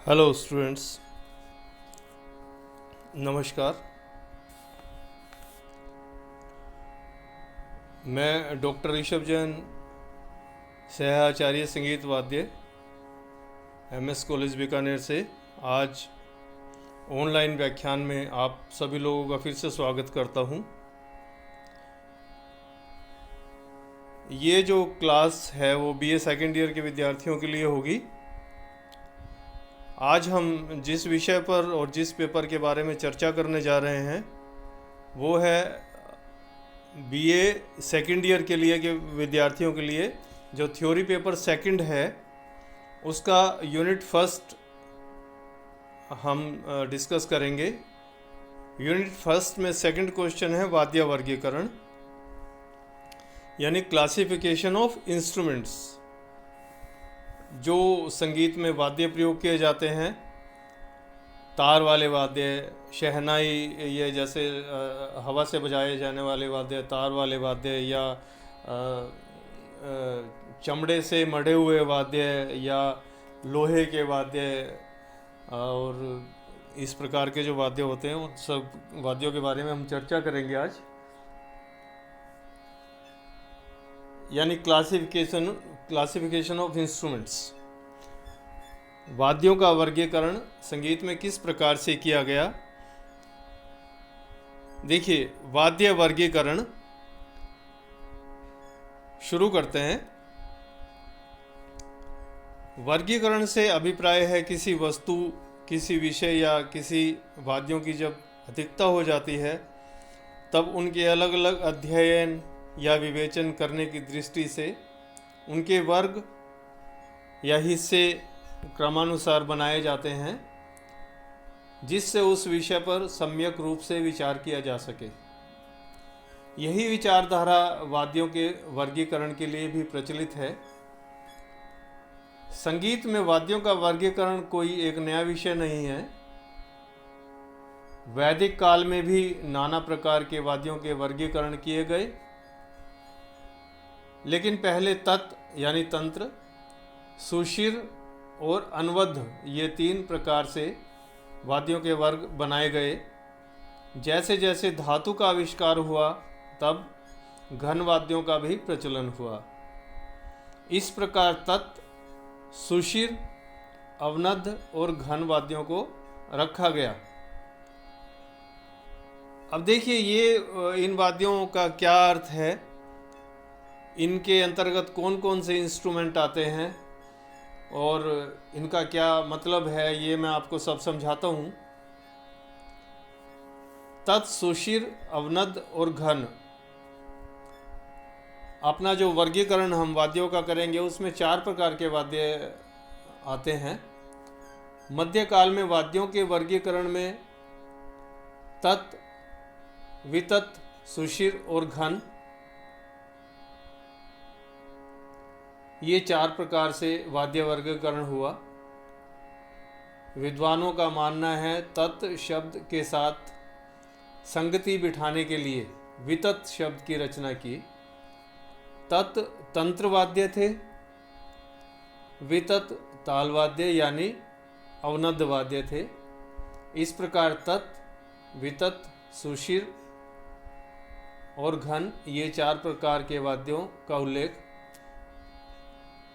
Hello students, नमस्कार। मैं doctor Rishabh Jain, सहाचार्य संगीत वाद्य, एमएस कॉलेज बीकानेर से आज ऑनलाइन व्याख्यान में आप सभी लोगों का फिर से स्वागत करता हूं। ये जो क्लास है वो बीए सेकेंड ईयर के विद्यार्थियों के लिए होगी। आज हम जिस विषय पर और जिस पेपर के बारे में चर्चा करने जा रहे हैं वो है बीए सेकेंड ईयर के लिए के विद्यार्थियों के लिए जो थ्योरी पेपर सेकंड है उसका यूनिट फर्स्ट हम डिस्कस करेंगे। यूनिट फर्स्ट में सेकंड क्वेश्चन है वाद्य वर्गीकरण यानी क्लासिफिकेशन ऑफ इंस्ट्रूमेंट्स। जो संगीत में वाद्य प्रयोग किए जाते हैं, तार वाले वाद्य, शहनाई, ये जैसे हवा से बजाए जाने वाले वाद्य, तार वाले वाद्य, या चमड़े से मढ़े हुए वाद्य या लोहे के वाद्य, और इस प्रकार के जो वाद्य होते हैं उन सब वाद्यों के बारे में हम चर्चा करेंगे आज। यानी क्लासिफिकेशन ऑफ इंस्ट्रूमेंट्स, वाद्यों का वर्गीकरण संगीत में किस प्रकार से किया गया। देखिए, वाद्य वर्गीकरण शुरू करते हैं। वर्गीकरण से अभिप्राय है किसी वस्तु, किसी विषय या किसी वाद्यों की जब अधिकता हो जाती है तब उनके अलग अलग अध्ययन या विवेचन करने की दृष्टि से उनके वर्ग या हिस्से क्रमानुसार बनाए जाते हैं जिससे उस विषय पर सम्यक रूप से विचार किया जा सके। यही विचारधारा वाद्यों के वर्गीकरण के लिए भी प्रचलित है। संगीत में वाद्यों का वर्गीकरण कोई एक नया विषय नहीं है। वैदिक काल में भी नाना प्रकार के वाद्यों के वर्गीकरण किए गए, लेकिन पहले तत् यानी तंत्र, सुशिर और अनवद्ध, ये तीन प्रकार से वाद्यों के वर्ग बनाए गए। जैसे जैसे धातु का आविष्कार हुआ तब घन वाद्यों का भी प्रचलन हुआ। इस प्रकार तत्, सुशिर, अवनद्ध और घन वाद्यों को रखा गया। अब देखिए, ये इन वाद्यों का क्या अर्थ है, इनके अंतर्गत कौन कौन से इंस्ट्रूमेंट आते हैं और इनका क्या मतलब है, ये मैं आपको सब समझाता हूँ। तत्, सुशिर, अवनद्ध और घन, अपना जो वर्गीकरण हम वाद्यों का करेंगे उसमें चार प्रकार के वाद्य आते हैं। मध्यकाल में वाद्यों के वर्गीकरण में तत्, वितत्, सुशिर और घन, ये चार प्रकार से वाद्य वर्गीकरण हुआ। विद्वानों का मानना है तत् शब्द के साथ संगति बिठाने के लिए वितत् शब्द की रचना की। तत् तंत्र वाद्य थे, वितत् तालवाद्य यानी अवनद्ध वाद्य थे। इस प्रकार तत्, वितत्, सुशिर और घन, ये चार प्रकार के वाद्यों का उल्लेख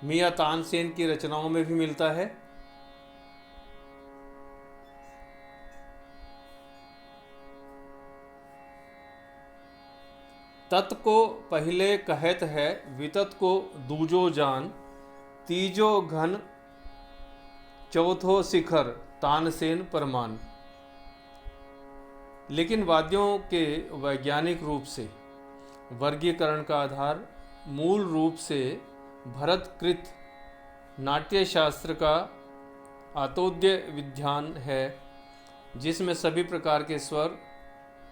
मियां तानसेन की रचनाओं में भी मिलता है। तत् को पहले कहत है, वितत को दूजो जान, तीजो घन, चौथो शिखर, तानसेन परमान। लेकिन वाद्यों के वैज्ञानिक रूप से वर्गीकरण का आधार मूल रूप से भरतकृत नाट्य शास्त्र का आतोद्य विधान है, जिसमें सभी प्रकार के स्वर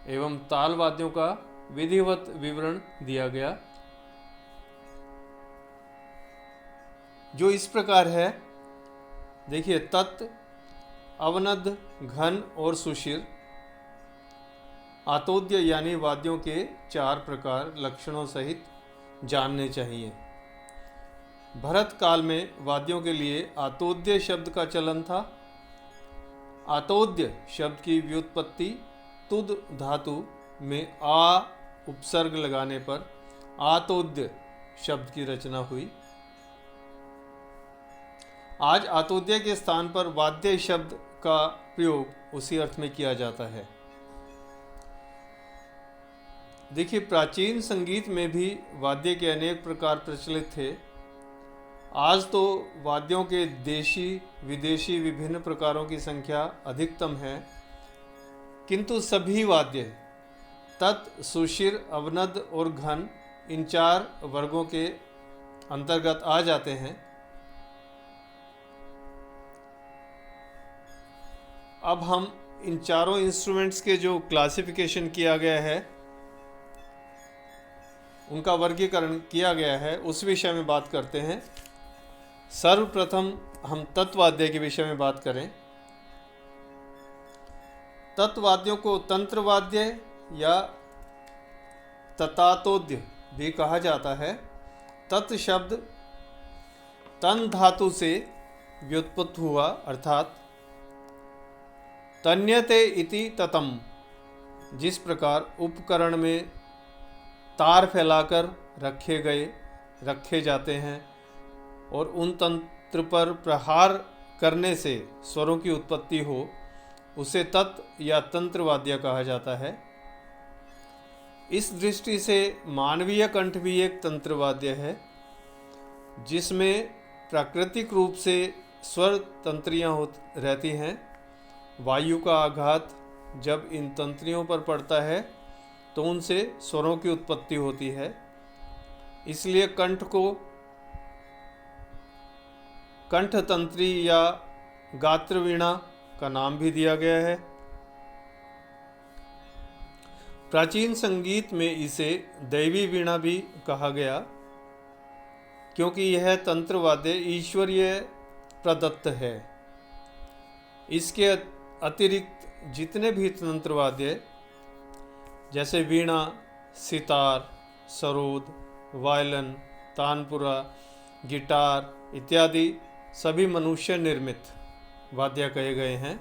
एवं ताल वाद्यों का विधिवत विवरण दिया गया, जो इस प्रकार है। देखिए, तत्, अवनद्ध, घन और सुशिर आतोद्य यानी वाद्यों के चार प्रकार लक्षणों सहित जानने चाहिए। भरत काल में वाद्यों के लिए आतोद्य शब्द का चलन था। आतोद्य शब्द की व्युत्पत्ति तुद धातु में आ उपसर्ग लगाने पर आतोद्य शब्द की रचना हुई। आज आतोद्य के स्थान पर वाद्य शब्द का प्रयोग उसी अर्थ में किया जाता है। देखिए, प्राचीन संगीत में भी वाद्य के अनेक प्रकार प्रचलित थे। आज तो वाद्यों के देशी विदेशी विभिन्न प्रकारों की संख्या अधिकतम है, किंतु सभी वाद्य तत्, सुशिर, अवनद और घन इन 4 वर्गों के अंतर्गत आ जाते हैं। अब हम इन चारों इंस्ट्रूमेंट्स के जो क्लासिफिकेशन किया गया है, उनका वर्गीकरण किया गया है, उस विषय में बात करते हैं। सर्वप्रथम हम तत्वाद्य के विषय में बात करें। तत्वाद्यों को तंत्रवाद्य या ततातोद्य भी कहा जाता है। तत् शब्द तन धातु से व्युत्पन्न हुआ, अर्थात तन्यते इति ततम। जिस प्रकार उपकरण में तार फैलाकर रखे जाते हैं और उन तंत्र पर प्रहार करने से स्वरों की उत्पत्ति हो, उसे तत् या तंत्रवाद्य कहा जाता है। इस दृष्टि से मानवीय कंठ भी एक तंत्रवाद्य है, जिसमें प्राकृतिक रूप से स्वर तंत्रियां रहती हैं। वायु का आघात जब इन तंत्रियों पर पड़ता है तो उनसे स्वरों की उत्पत्ति होती है। इसलिए कंठ को कंठतंत्री या गात्र वीणा का नाम भी दिया गया है। प्राचीन संगीत में इसे दैवी वीणा भी कहा गया, क्योंकि यह तंत्रवाद्य ईश्वरीय प्रदत्त है। इसके अतिरिक्त जितने भी तंत्रवाद्य जैसे वीणा, सितार, सरोद, वायलिन, तानपुरा, गिटार इत्यादि सभी मनुष्य निर्मित वाद्य कहे गए हैं।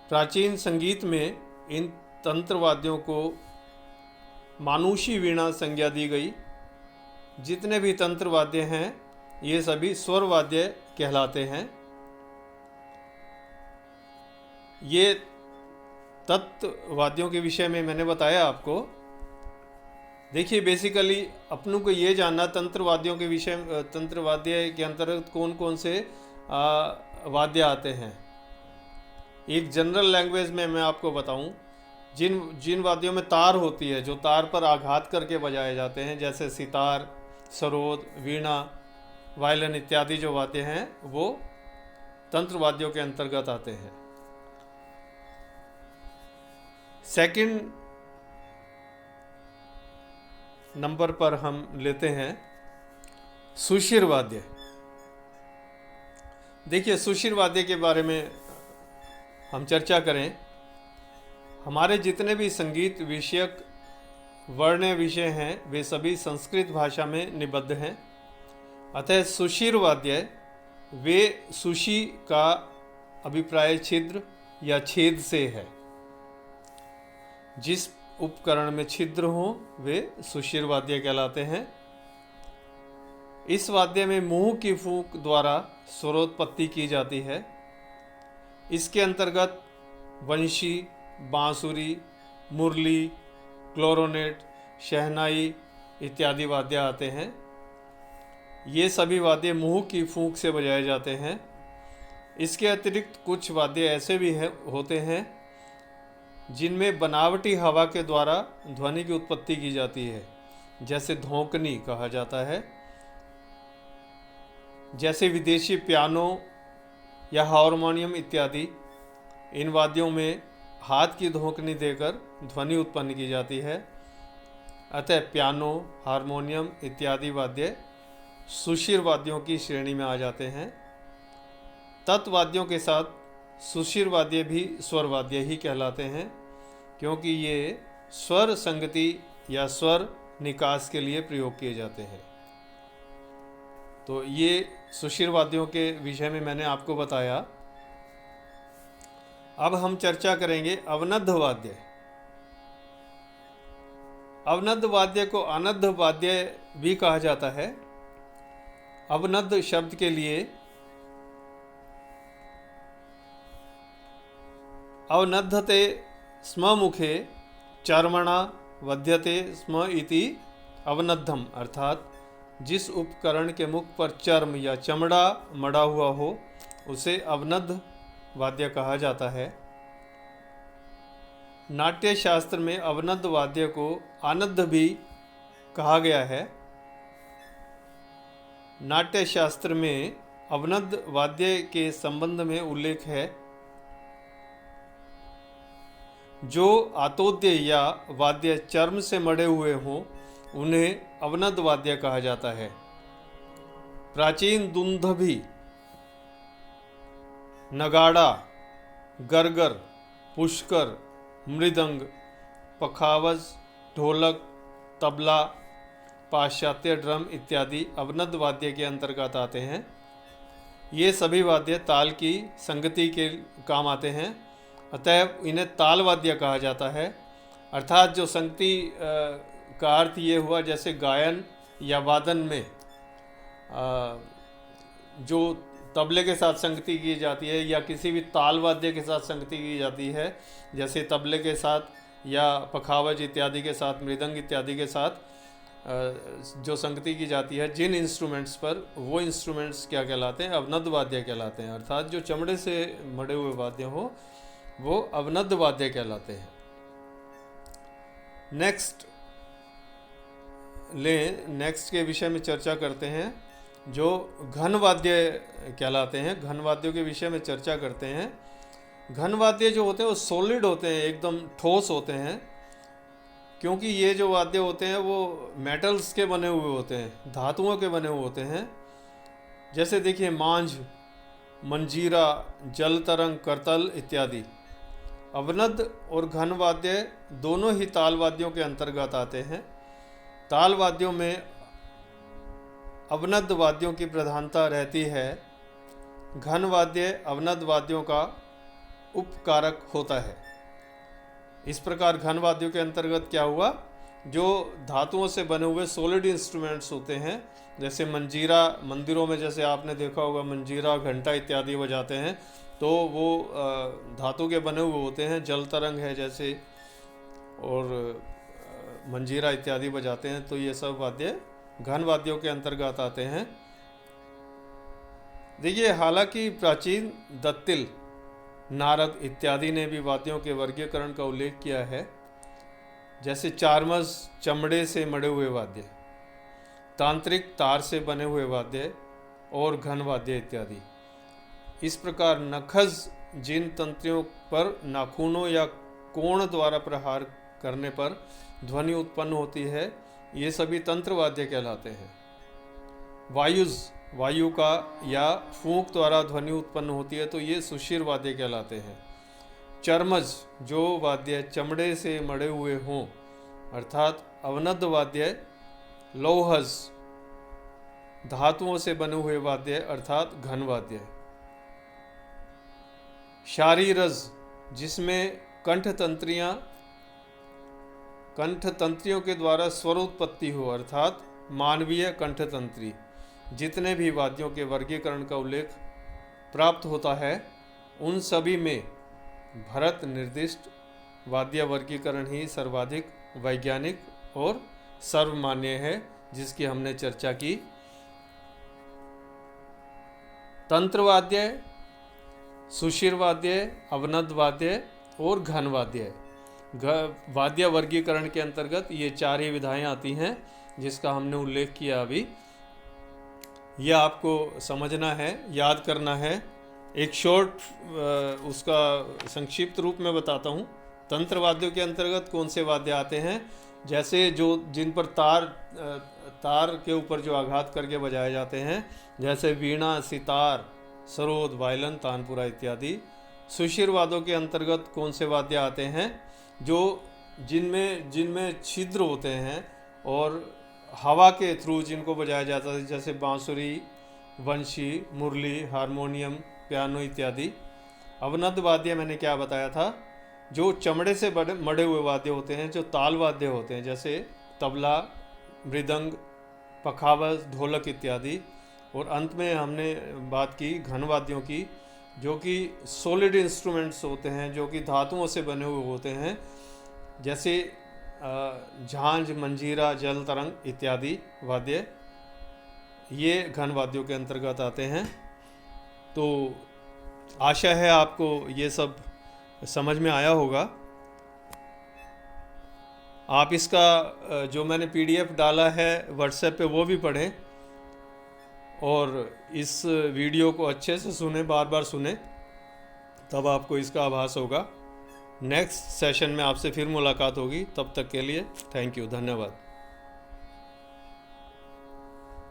प्राचीन संगीत में इन तंत्रवाद्यों को मानुषी वीणा संज्ञा दी गई। जितने भी तंत्रवाद्य हैं ये सभी स्वर वाद्य कहलाते हैं। ये तत्वाद्यों के विषय में मैंने बताया आपको। देखिए, बेसिकली अपनों को ये जानना तंत्रवाद्यों के विषय, तंत्रवाद्य के अंतर्गत कौन कौन से वाद्य आते हैं। एक जनरल लैंग्वेज में मैं आपको बताऊं, जिन वाद्यों में तार होती है, जो तार पर आघात करके बजाए जाते हैं, जैसे सितार, सरोद, वीणा, वायलिन इत्यादि जो वाद्य हैं, वो तंत्रवाद्यों के अंतर्गत आते हैं। सेकंड नंबर पर हम लेते हैं सुशिर वाद्य। देखिए, सुशिर वाद्य के बारे में हम चर्चा करें। हमारे जितने भी संगीत विषयक वर्ण विषय हैं, वे सभी संस्कृत भाषा में निबद्ध हैं। अतः सुशिर वाद्य वे सुषि का अभिप्राय छिद्र या छेद से है। जिस उपकरण में छिद्र हो वे सुशिर वाद्य कहलाते हैं। इस वाद्य में मुंह की फूंक द्वारा स्वरोत्पत्ति की जाती है। इसके अंतर्गत वंशी, बांसुरी, मुरली, क्लोरोनेट, शहनाई इत्यादि वाद्य आते हैं। ये सभी वाद्य मुंह की फूंक से बजाए जाते हैं। इसके अतिरिक्त कुछ वाद्य ऐसे भी होते हैं जिनमें बनावटी हवा के द्वारा ध्वनि की उत्पत्ति की जाती है, जैसे धोंकनी कहा जाता है। जैसे विदेशी पियानो या हारमोनियम इत्यादि, इन वाद्यों में हाथ की धोंकनी देकर ध्वनि उत्पन्न की जाती है। अतः पियानो, हारमोनियम इत्यादि वाद्य सुशिर वाद्यों की श्रेणी में आ जाते हैं। तत्वाद्यों के साथ सुशिर वाद्य भी स्वर वाद्य ही कहलाते हैं, क्योंकि ये स्वर संगति या स्वर निकास के लिए प्रयोग किए जाते हैं। तो ये सुशिर वाद्यों के विषय में मैंने आपको बताया। अब हम चर्चा करेंगे अवनद्ध वाद्य। अवनद्ध वाद्य को अनद्ध वाद्य भी कहा जाता है। अवनद्ध शब्द के लिए अवनद्धते स्म मुखे चर्मणा वध्यते स्म इति अवनद्धम, अर्थात जिस उपकरण के मुख पर चर्म या चमड़ा मड़ा हुआ हो उसे अवनद्ध वाद्य कहा जाता है। नाट्य शास्त्र में अवनद्ध वाद्य को अनद्ध भी कहा गया है। नाट्य शास्त्र में अवनद्ध वाद्य के संबंध में उल्लेख है। जो आतोद्य या वाद्य चर्म से मढ़े हुए हों उन्हें अवनद्ध वाद्य कहा जाता है। प्राचीन दुंदुभी, नगाड़ा, गरगर, पुष्कर, मृदंग, पखावज, ढोलक, तबला, पाश्चात्य ड्रम इत्यादि अवनद्ध वाद्य के अंतर्गत आते हैं। ये सभी वाद्य ताल की संगति के काम आते हैं, अतएव इन्हें ताल वाद्य कहा जाता है। अर्थात जो संगति का अर्थ ये हुआ, जैसे गायन या वादन में जो तबले के साथ संगति की जाती है या किसी भी ताल वाद्य के साथ संगति की जाती है, जैसे तबले के साथ या पखावज इत्यादि के साथ, मृदंग इत्यादि के साथ जो संगति की जाती है जिन इंस्ट्रूमेंट्स पर, वो इंस्ट्रूमेंट्स क्या कहलाते हैं? अवनद्ध वाद्य कहलाते हैं। अर्थात जो चमड़े से मढ़े हुए वाद्य हो वो अवनद्ध वाद्य कहलाते हैं। नेक्स्ट के विषय में चर्चा करते हैं जो घन वाद्य कहलाते हैं। घन वाद्यों के विषय में चर्चा करते हैं। घन वाद्य जो होते हैं वो सॉलिड होते हैं, एकदम ठोस होते हैं, क्योंकि ये जो वाद्य होते हैं वो मेटल्स के बने हुए होते हैं, धातुओं के बने हुए होते हैं। जैसे देखिए मांझ, मंजीरा, जल तरंग, करतल इत्यादि। अवनद्ध और घन वाद्य दोनों ही ताल वाद्यों के अंतर्गत आते हैं। ताल वाद्यों में अवनद्ध वाद्यों की प्रधानता रहती है। घन वाद्य अवनद्ध वाद्यों का उपकारक होता है। इस प्रकार घन वाद्यों के अंतर्गत क्या हुआ, जो धातुओं से बने हुए सॉलिड इंस्ट्रूमेंट्स होते हैं, जैसे मंजीरा, मंदिरों में जैसे आपने देखा होगा मंजीरा, घंटा इत्यादि बजाते हैं, तो वो धातु के बने हुए होते हैं। जल तरंग है जैसे, और मंजीरा इत्यादि बजाते हैं, तो ये सब वाद्य घन वाद्यों के अंतर्गत आते हैं। देखिए, हालांकि प्राचीन दत्तिल, नारद इत्यादि ने भी वाद्यों के वर्गीकरण का उल्लेख किया है, जैसे चारमस चमड़े से मढ़े हुए वाद्य, तांत्रिक तार से बने हुए वाद्य और घन वाद्य इत्यादि। इस प्रकार नखज जिन तंत्रियों पर नाखूनों या कोण द्वारा प्रहार करने पर ध्वनि उत्पन्न होती है, ये सभी तंत्र वाद्य कहलाते हैं। वायुज, वायु का या फूंक द्वारा ध्वनि उत्पन्न होती है, तो ये सुशिर वाद्य कहलाते हैं। चर्मज, जो वाद्य चमड़े से मढ़े हुए हों, अर्थात अवनद्ध वाद्य। लौहज, धातुओं से बने हुए वाद्य, अर्थात घन वाद्य। शारीरज, जिसमें कंठतंत्रियों के द्वारा स्वर उत्पत्ति हो, अर्थात मानवीय कंठतंत्री। जितने भी वाद्यों के वर्गीकरण का उल्लेख प्राप्त होता है, उन सभी में भरत निर्दिष्ट वाद्य वर्गीकरण ही सर्वाधिक वैज्ञानिक और सर्वमान्य है, जिसकी हमने चर्चा की। तंत्र वाद्य, सुशिर वाद्य, अवनद्ध वाद्य और घन वाद्य। वाद्य वर्गीकरण के अंतर्गत ये चार ही विधाएं आती हैं, जिसका हमने उल्लेख किया अभी। यह आपको समझना है, याद करना है। एक शॉर्ट उसका संक्षिप्त रूप में बताता हूँ। तंत्र वाद्यों के अंतर्गत कौन से वाद्य आते हैं, जैसे जो जिन पर तार के ऊपर जो आघात करके बजाए जाते हैं, जैसे वीणा, सितार, सरोद, वायलन, तानपुरा इत्यादि। सुशिर वाद्यों के अंतर्गत कौन से वाद्य आते हैं, जो जिनमें छिद्र होते हैं और हवा के थ्रू जिनको बजाया जाता है, जैसे बांसुरी, वंशी, मुरली, हारमोनियम, पियानो इत्यादि। अवनद वाद्य मैंने क्या बताया था, जो चमड़े से मढ़े हुए वाद्य होते हैं, जो ताल वाद्य होते हैं, जैसे तबला, मृदंग, पखावज, ढोलक इत्यादि। और अंत में हमने बात की घन वाद्यों की, जो कि सॉलिड इंस्ट्रूमेंट्स होते हैं, जो कि धातुओं से बने हुए होते हैं, जैसे झांझ, मंजीरा, जल तरंग इत्यादि वाद्य, ये घन वाद्यों के अंतर्गत आते हैं। तो आशा है आपको ये सब समझ में आया होगा। आप इसका जो मैंने PDF डाला है व्हाट्सएप पे वो भी पढ़ें, और इस वीडियो को अच्छे से सुने, बार बार सुने, तब आपको इसका आभास होगा। नेक्स्ट सेशन में आपसे फिर मुलाकात होगी। तब तक के लिए थैंक यू, धन्यवाद।